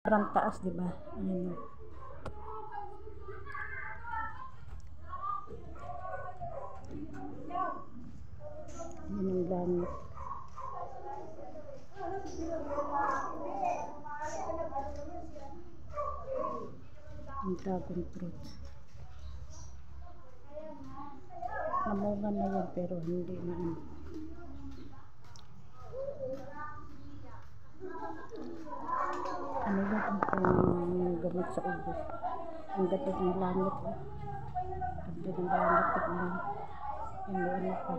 Sobrang taas, di ba? Ayan o. Ayan ang langit. Ang dragon fruit. Namunga na yan pero hindi na ano. Ano yun ang gamot sa ubo. Ang ganda ng langit. Ang ganda ng langit. Tignan. Ano pa.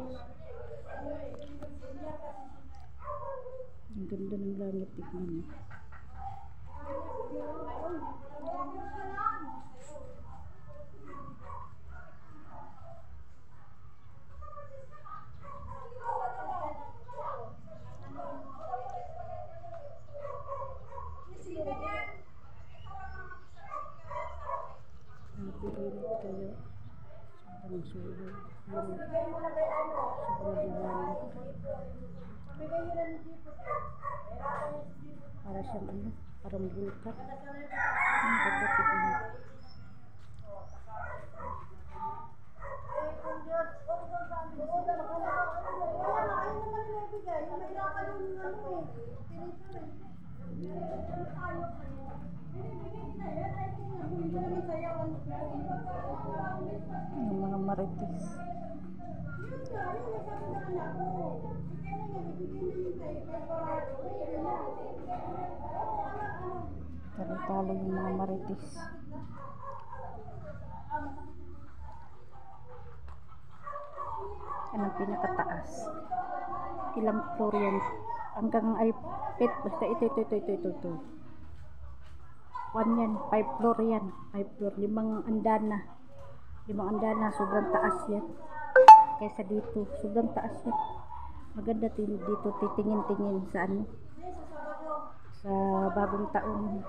Ang ganda ng langit. Tignan. Napihilit kayo. Sobrang sulo. Sobrang diwanit. Para siyang ano, parang bulkan. Ang pagdating mo. Yung mga marites. Talo-talo yung mga marites. Anong pinakataas? Ilang floor yan? Hanggang ay pit. Basta ito. 1 yan. 5 floor yan. 5 floor. 5 andana. 5 andana. Sobrang taas yan. Kaysa dito. Sobrang taas yan. Maganda dito titingin-tingin sa ano. Sa bagong taon.